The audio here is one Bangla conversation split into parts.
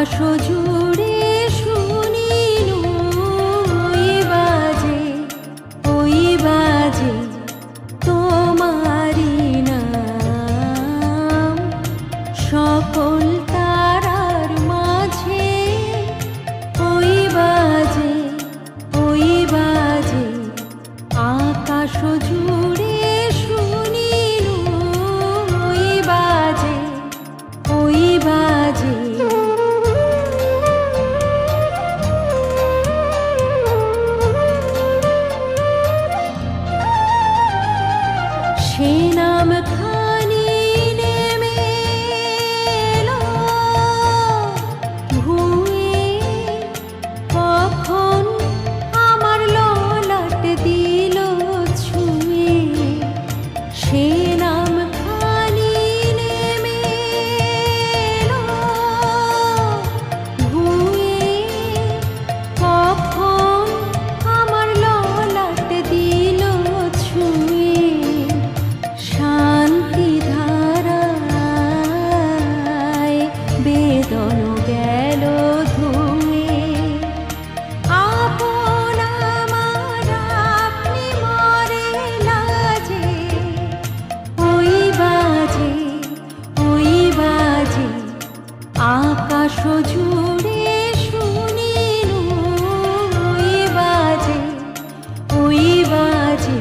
আকাশ জুড়ে শুনিনু ওই বাজে তোমারি নাম। সকল তারার মাঝে ওই বাজে আকাশ জুড়ে শুনিনু ওই বাজে সে নাম খানি নেমে এলো ভুঁয়ে, কখন আমার ললাট দিল ছুঁয়ে। সে নাম খানি নেমে এলো ভুঁয়ে, কখন আমার ললাট দিল ছুঁয়ে। শান্তি ধারায় বেদন গেল ধুয়ে, আপন আমার আপনি মরে লাজে। ওই বাজে আকাশ জুড়ে শুনিনু ওই বাজে।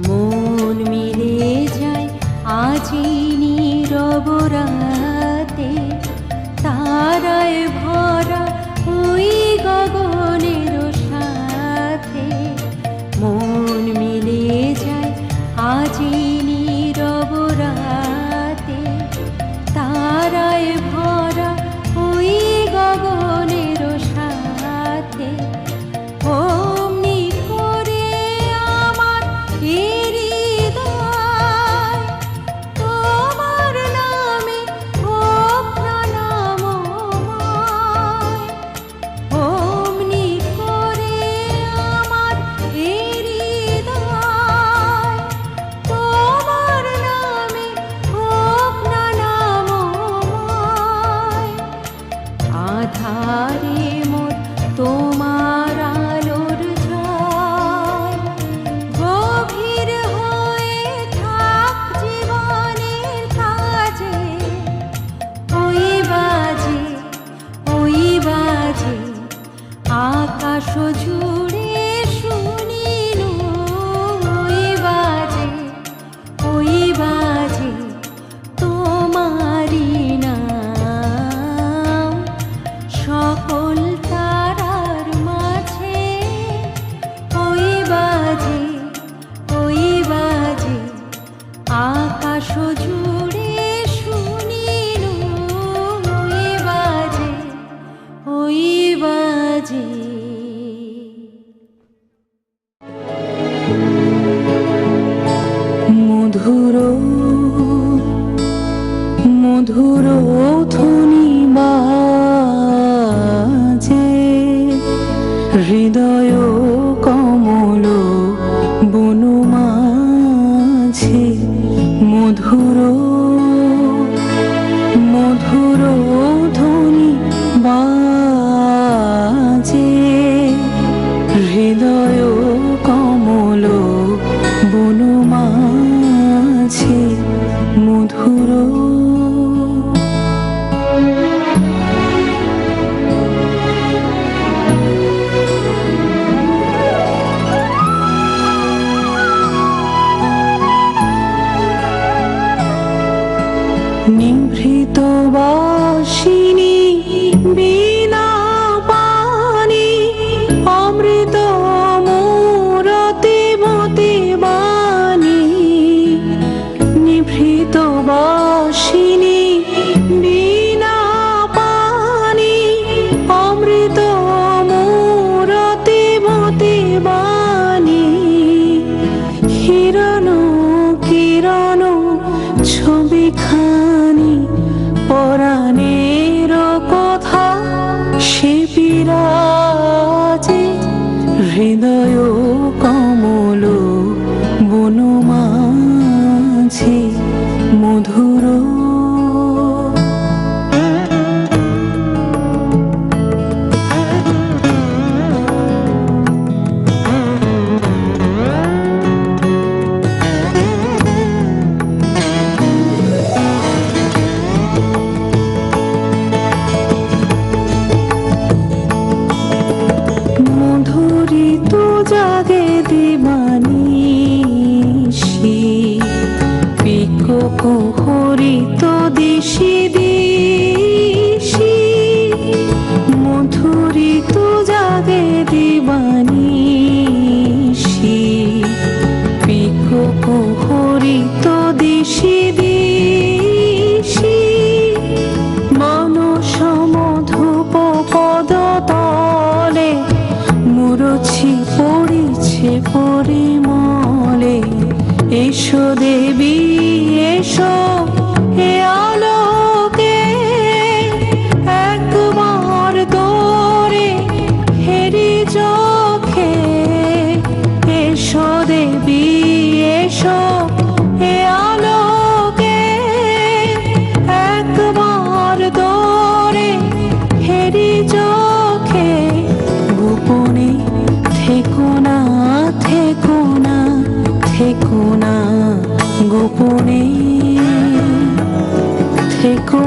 মন মিলে যায় আজি নীরব রাতে, তারায় ভরা ওই গগনের সাথে। মন মিলে যায় আজি নীরব রাতে, তারায় ভরা ওই গগনের সাথে। অমনি করে আমার হৃদয় তোমার নামে হোক না নামময়। অমনি করে আমার হৃদয় তোমার নামে হোক না নামময়। আধারে মোর তোমার আলোর ঝাল, গভীর হয়ে থাক জীবনের কাজে। ওই বাজে আকাশ জুড়ে শুনিনু ওই বাজে তোমারি নাম। সকল তারার মাঝে ওই বাজে আকাশ জুড়ে শুনিনু ওই বাজে। মধুর মধুর ধ্বনি বাজে, হৃদয় কমল বন মাঝে। মধুর মধুর ধ্বনি বাজে, হৃদয় কমল বন মাঝে। মধুর নিভৃত বাসিনী বিনা পানি, অমৃত মূরতি মতি বাণী। নিভৃত বাসিনী বিনা পানি, অমৃত মূরতি মতি বাণী। হিরণ কিরণ ছবিখানি পরাণের কথা সে বিরাজে হৃদয় কমল বনমাঝে মধুর মধুরিত জাগে দিবানিশি পিকক হরিত দিশি দিশি মধুরিত জাগে দিবানিশি পিকক হরিত দিশি দিশি মনসমধূপ পদতলে মুরছি পড়িছে পরিমলে এসো দেবী এসো হে আলোকে একবার তোরে হেরি চোখে এসো দেবী এসো হে আলোকে একবার তোরে হেরি চোখে গোপনে থেকো না থেকো না থেকো না গোপনে থেকো